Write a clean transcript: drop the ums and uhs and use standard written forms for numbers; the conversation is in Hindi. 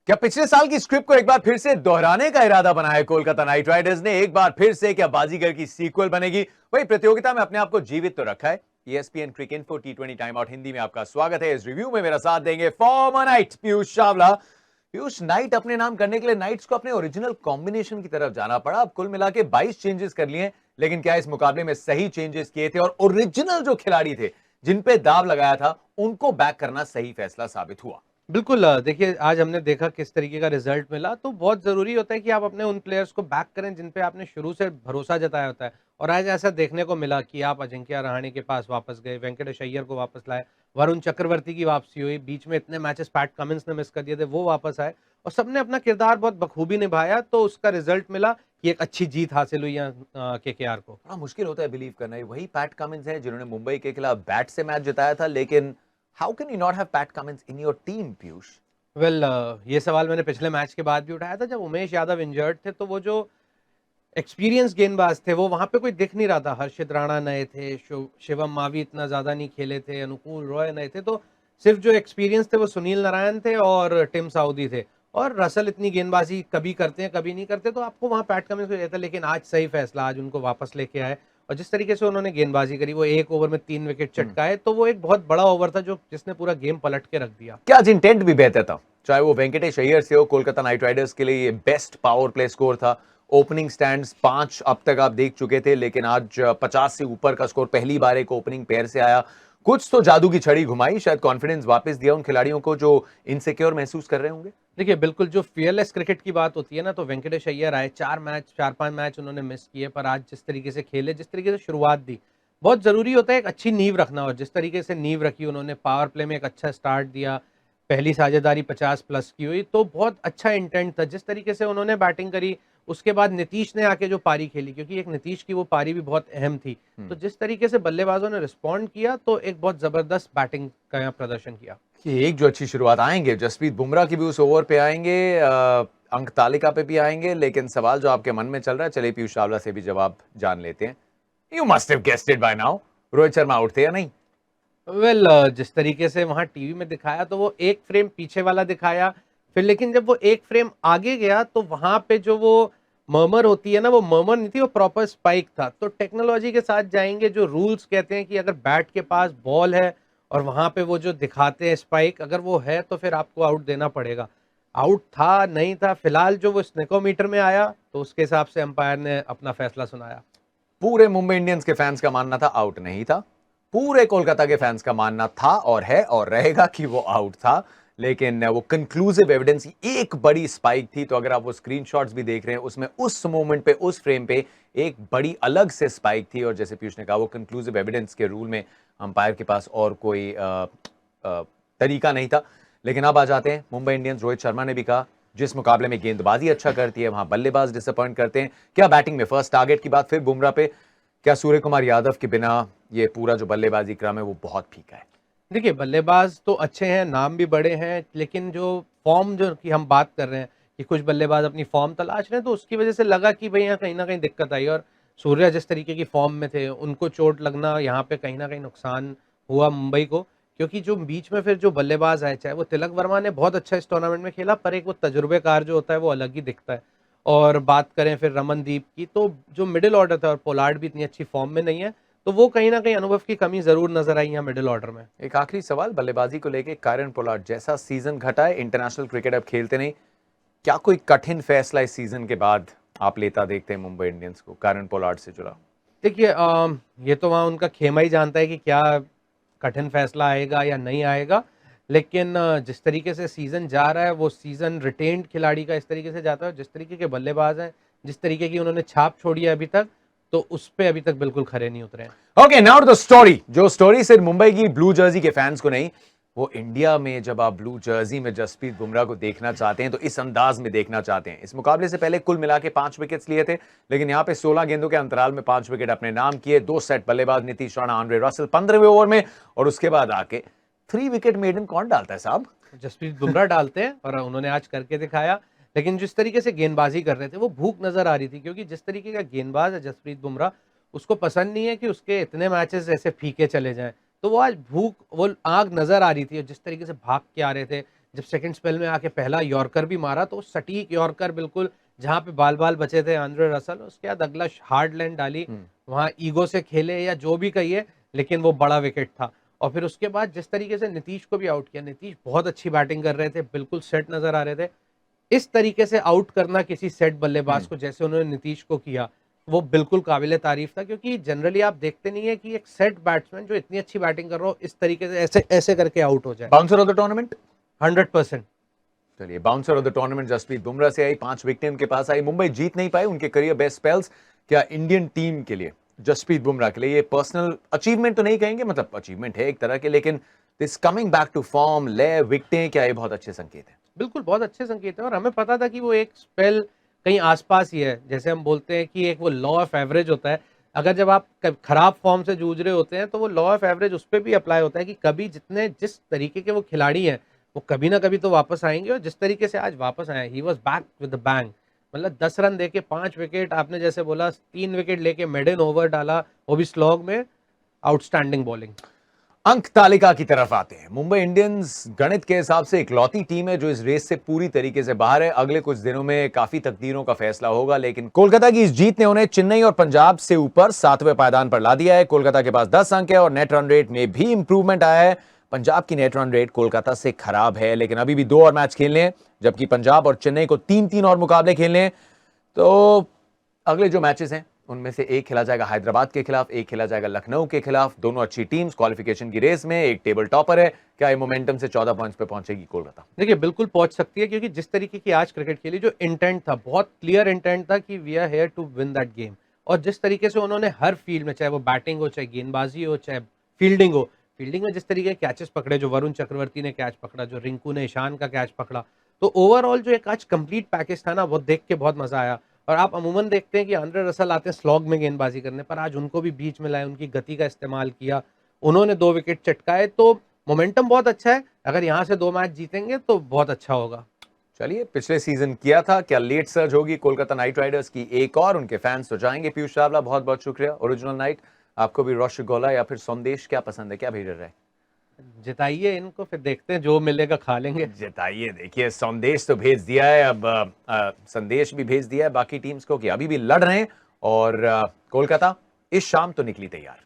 क्या पिछले साल की स्क्रिप्ट को एक बार फिर से दोहराने का इरादा बनाया कोलकाता नाइट राइडर्स ने? एक बार फिर से क्या बाजीगर की सीक्वल बनेगी? वही प्रतियोगिता में अपने आप को जीवित तो रखा है। ESPN Cricinfo T20 time out Hindi में आपका स्वागत है। इस रिव्यू में मेरा साथ देंगे farmer night Piyush Chawla. Piyush, night अपने नाम करने के लिए नाइट्स को अपने ओरिजिनल कॉम्बिनेशन की तरफ जाना पड़ा। अब कुल मिला के 22 चेंजेस कर लिए, लेकिन क्या इस मुकाबले में सही चेंजेस किए थे और ओरिजिनल जो खिलाड़ी थे जिन पे दाव लगाया था उनको बैक करना सही फैसला साबित हुआ? बिल्कुल देखिए आज हमने देखा किस तरीके का रिजल्ट मिला, तो बहुत ज़रूरी होता है कि आप अपने उन प्लेयर्स को बैक करें जिन पे आपने शुरू से भरोसा जताया होता है। और आज ऐसा देखने को मिला कि आप अजिंक्य रहाणे के पास वापस गए, वेंकटेश अय्यर को वापस लाए, वरुण चक्रवर्ती की वापसी हुई, बीच में इतने मैचेस पैट कमिंस ने मिस कर दिए थे, वो वापस आए और सबने अपना किरदार बहुत बखूबी निभाया, तो उसका रिजल्ट मिला कि एक अच्छी जीत हासिल हुई यहाँ केकेआर को। बड़ा मुश्किल होता है बिलीव करना, ये वही पैट कमिंस है जिन्होंने मुंबई के खिलाफ बैट से मैच जिताया था, लेकिन how can you not have PAT Cummins in your team, Piyush? Well ये सवाल मैंने पिछले मैच के बाद भी उठाया था जब उमेश यादव इंजर्ड थे, तो वो जो एक्सपीरियंस गेंदबाज थे वो वहां पे कोई दिख नहीं रहा था। हर्षित राणा नए थे, शिवम मावी इतना ज्यादा नहीं खेले थे, अनुकूल रॉय नए थे, तो सिर्फ जो एक्सपीरियंस थे वो सुनील नारायण थे और टिम साउदी थे। और रसल इतनी गेंदबाजी कभी करते हैं कभी नहीं करते, तो आपको वहां पैट कमिंस को रहता है। लेकिन आज सही फैसला, आज उनको वापस लेके आए और जिस तरीके से उन्होंने गेंदबाजी करी, वो एक ओवर में 3 विकेट चटकाए, तो वो एक बहुत बड़ा ओवर था जो जिसने पूरा गेम पलट के रख दिया। क्या आज इंटेंट भी बेहतर था, चाहे वो वेंकटेश अय्यर से हो। कोलकाता नाइट राइडर्स के लिए ये बेस्ट पावर प्ले स्कोर था। ओपनिंग स्टैंड्स 5 अब तक आप देख चुके थे, लेकिन आज 50 से ऊपर का स्कोर पहली बार एक ओपनिंग पेयर से आया। कुछ तो जादू की छड़ी घुमाई, शायद कॉन्फिडेंस वापस दिया उन खिलाड़ियों को जो इनसिक्योर महसूस कर रहे होंगे। देखिए, बिल्कुल जो फ़ियरलेस क्रिकेट की बात होती है ना, तो वेंकटेश अय्यर आए, 4-5 मैच उन्होंने मिस किए, पर आज जिस तरीके से खेले, जिस तरीके से शुरुआत दी, बहुत ज़रूरी होता है एक अच्छी नींव रखना। और जिस तरीके से नींव रखी उन्होंने, पावर प्ले में एक अच्छा स्टार्ट दिया, पहली साझेदारी 50 प्लस की हुई, तो बहुत अच्छा इंटेंट था। जिस तरीके से उन्होंने बैटिंग करी, उसके बाद नीतीश ने आके जो पारी खेली, क्योंकि एक नीतीश की वो पारी भी बहुत अहम थी। तो जिस तरीके से बल्लेबाजों ने रिस्पॉन्ड किया, तो एक बहुत ज़बरदस्त बैटिंग का यहाँ प्रदर्शन किया। कि एक जो अच्छी शुरुआत आएंगे, जसप्रीत बुमराह की भी उस ओवर पे आएंगे, अंक तालिका पे भी आएंगे, लेकिन सवाल जो आपके मन में चल रहा है, चलिए पीयूष चावला से भी जवाब जान लेते हैं। You must have guessed it by now, Rohit Sharma out थे या नहीं? वेल जिस तरीके से वहाँ टीवी में दिखाया, तो वो एक फ्रेम पीछे वाला दिखाया, फिर लेकिन जब वो एक फ्रेम आगे गया तो वहाँ पे जो वो मर्मर होती है ना, वो मर्मर नहीं थी, वो प्रॉपर स्पाइक था। तो टेक्नोलॉजी के साथ जाएंगे, जो रूल्स कहते हैं कि अगर बैट के पास बॉल है और वहाँ पे वो जो दिखाते हैं स्पाइक, अगर वो है तो फिर आपको आउट देना पड़ेगा। आउट था नहीं था, फिलहाल जो वो स्नेकोमीटर में आया तो उसके हिसाब से अंपायर ने अपना फैसला सुनाया। पूरे मुंबई इंडियंस के फैंस का मानना था आउट नहीं था, पूरे कोलकाता के फैंस का मानना था और है और रहेगा कि वो आउट था, लेकिन वो कंक्लूसिव एविडेंस की एक बड़ी स्पाइक थी। तो अगर आप वो स्क्रीनशॉट्स भी देख रहे हैं, उसमें उस मोमेंट पे, उस फ्रेम पे एक बड़ी अलग से स्पाइक थी। और जैसे पीयूष ने कहा, वो कंक्लूसिव एविडेंस के रूल में अंपायर के पास और कोई तरीका नहीं था। लेकिन अब आ जाते हैं मुंबई इंडियंस। रोहित शर्मा ने भी कहा, जिस मुकाबले में गेंदबाजी अच्छा करती है वहां बल्लेबाज डिसअपॉइंट करते हैं। क्या बैटिंग में फर्स्ट टारगेट की बात फिर बुमराह पे, क्या सूर्य कुमार यादव के बिना ये पूरा जो बल्लेबाजी क्रम है वो बहुत फीका है? देखिए, बल्लेबाज तो अच्छे हैं, नाम भी बड़े हैं, लेकिन जो फ़ॉर्म जो की हम बात कर रहे हैं कि कुछ बल्लेबाज अपनी फ़ॉर्म तलाश रहे हैं, तो उसकी वजह से लगा कि भई यहाँ कहीं न कहीं दिक्कत आई। और सूर्या जिस तरीके की फ़ॉर्म में थे, उनको चोट लगना यहाँ पे कहीं न कहीं नुकसान हुआ मुंबई को। क्योंकि जो बीच में फिर जो बल्लेबाज आए, चाहे वो तिलक वर्मा ने बहुत अच्छा इस टूर्नामेंट में खेला, पर एक वो तजुर्बेकार जो होता है, वो अलग ही दिखता है। और बात करें फिर रमनदीप की, तो जो मिडल ऑर्डर था, और पोलार्ड भी इतनी अच्छी फ़ॉर्म में नहीं है, तो वो कहीं न कहीं अनुभव की कमी ज़रूर नज़र आई यहाँ मिडल ऑर्डर में। एक आखिरी सवाल बल्लेबाजी को लेके, कायरन पोलार्ड जैसा सीजन घटा है, इंटरनेशनल क्रिकेट अब खेलते नहीं, क्या कोई कठिन फैसला इस सीजन के बाद आप लेता देखते हैं मुंबई इंडियंस को कायरन पोलार्ड से जुड़ा? देखिए ये तो वहाँ उनका खेमा ही जानता है कि क्या कठिन फैसला आएगा या नहीं आएगा। लेकिन जिस तरीके से सीज़न जा रहा है, वो सीज़न रिटेन्ड खिलाड़ी का इस तरीके से जाता है, जिस तरीके के बल्लेबाज हैं, जिस तरीके की उन्होंने छाप छोड़ी है अभी तक, तो उस पे अभी तक बिल्कुल खरे नहीं उतरे हैं। Okay, now the story. जो स्टोरी सिर्फ मुंबई की ब्लू जर्सी के फैंस को नहीं, वो इंडिया में जब आप ब्लू जर्सी में जसप्रीत बुमराह को देखना चाहते हैं तो इस अंदाज में देखना चाहते हैं। इस मुकाबले से पहले कुल मिला के 5 विकेट्स लिए थे, लेकिन यहां पे 16 गेंदों के अंतराल में 5 विकेट अपने नाम किए। 2 सेट बल्लेबाज नीतीश राणा, आंद्रे रसल 15वें ओवर में, और उसके बाद आके 3 विकेट मेडन कौन डालता है साहब? जसप्रीत बुमराह डालते हैं और उन्होंने आज करके दिखाया। लेकिन जिस तरीके से गेंदबाजी कर रहे थे, वो भूख नज़र आ रही थी, क्योंकि जिस तरीके का गेंदबाज है जसप्रीत बुमराह, उसको पसंद नहीं है कि उसके इतने मैचेस ऐसे फीके चले जाएँ। तो वो आज भूख, वो आग नज़र आ रही थी, और जिस तरीके से भाग के आ रहे थे, जब सेकंड स्पेल में आके पहला यॉर्कर भी मारा तो सटीक यॉर्कर बिल्कुल जहाँ पे बाल-बाल बचे थे आंद्रे रसल, उसके बाद अगला हार्ड लैंड डाली, वहाँ ईगो से खेले या जो भी कहिए, लेकिन वो बड़ा विकेट था। और फिर उसके बाद जिस तरीके से नीतीश को भी आउट किया, नीतीश बहुत अच्छी बैटिंग कर रहे थे, बिल्कुल सेट नज़र आ रहे थे। इस तरीके से आउट करना किसी सेट बल्लेबाज को जैसे उन्होंने नीतीश को किया, वो बिल्कुल काबिले तारीफ था, क्योंकि जनरली आप देखते नहीं है कि एक सेट बैट्समैन जो इतनी अच्छी बैटिंग कर रहा हो इस तरीके से ऐसे ऐसे करके आउट हो जाए। Bouncer of the tournament, 100%। चलिए bouncer of the tournament Jasprit Bumrah से आई, 5 विकेटें उनके पास आई। मुंबई जीत नहीं पाई, उनके करियर बेस्ट स्पेल्स क्या इंडियन टीम के लिए, जसप्रीत बुमराह के लिए ये पर्सनल अचीवमेंट तो नहीं कहेंगे, मतलब अचीवमेंट है एक तरह के, लेकिन this coming back to form, ले विकेटें, क्या ये बहुत अच्छे संकेत है? बिल्कुल, बहुत अच्छे संकेत हैं और हमें पता था कि वो एक स्पेल कहीं आस-पास ही है। जैसे हम बोलते हैं कि एक वो लॉ ऑफ एवरेज होता है, अगर जब आप क खराब फॉर्म से जूझ रहे होते हैं, तो वो लॉ ऑफ एवरेज उस पे भी अप्लाई होता है कि कभी जिस तरीके के वो खिलाड़ी हैं, वो कभी ना कभी तो वापस आएँगे और जिस तरीके से आज वापस आए, he was back with the bang. मतलब 10 रन देके 5 विकेट, आपने जैसे बोला 3 विकेट लेके मेडन ओवर डाला, वो भी स्लॉग में, आउटस्टैंडिंग बॉलिंग। अंक तालिका की तरफ आते हैं। मुंबई इंडियंस गणित के हिसाब से इकलौती टीम है जो इस रेस से पूरी तरीके से बाहर है। अगले कुछ दिनों में काफी तकदीरों का फैसला होगा, लेकिन कोलकाता की इस जीत ने उन्हें चेन्नई और पंजाब से ऊपर 7वें पायदान पर ला दिया है। कोलकाता के पास 10 अंक है और नेट रन रेट में भी इंप्रूवमेंट आया है। पंजाब की नेट रन रेट कोलकाता से खराब है, लेकिन अभी भी 2 और मैच खेलने हैं, जबकि पंजाब और चेन्नई को 3-3 और मुकाबले खेलने हैं। तो अगले जो मैचेस हैं उनमें से एक खेला जाएगा हैदराबाद के खिलाफ, एक खेला जाएगा लखनऊ के खिलाफ। दोनों अच्छी टीम्स क्वालिफिकेशन की रेस में, एक टेबल टॉपर है। क्या ये मोमेंटम से 14 पॉइंट्स पे पहुंचेगी कोलकाता? देखिए, बिल्कुल पहुंच सकती है, क्योंकि जिस तरीके की आज क्रिकेट खेली, जो इंटेंट था, बहुत क्लियर इंटेंट था कि we are here to win that game. और जिस तरीके से उन्होंने हर फील्ड में, चाहे वो बैटिंग हो, चाहे गेंदबाजी हो, चाहे फील्डिंग हो, फील्डिंग में जिस तरीके के कैचेस पकड़े, जो वरुण चक्रवर्ती ने कैच पकड़ा, जो रिंकू ने ईशान का कैच पकड़ा, तो ओवरऑल जो एक आज कंप्लीट पैकेज था ना, वो देख के बहुत मजा आया। और आप अमूमन देखते हैं कि आंद्रे रसल आते हैं स्लॉग में गेंदबाजी करने, पर आज उनको भी बीच में लाए, उनकी गति का इस्तेमाल किया, उन्होंने 2 विकेट चटकाए, तो मोमेंटम बहुत अच्छा है। अगर यहाँ से 2 मैच जीतेंगे तो बहुत अच्छा होगा। चलिए, पिछले सीजन किया था, क्या लेट सर्ज होगी कोलकाता नाइट राइडर्स की एक और? उनके फैंस तो जाएंगे। पीयूष चावला, बहुत बहुत शुक्रिया। ओरिजिनल नाइट, आपको भी रसगोला या फिर संदेश क्या पसंद है, क्या भेज रहे हैं? जिताइए इनको, फिर देखते हैं, जो मिलेगा खा लेंगे। जिताइए। देखिए, संदेश तो भेज दिया है, अब संदेश भी भेज दिया है बाकी टीम्स को कि अभी भी लड़ रहे हैं, और कोलकाता इस शाम तो निकली तैयार।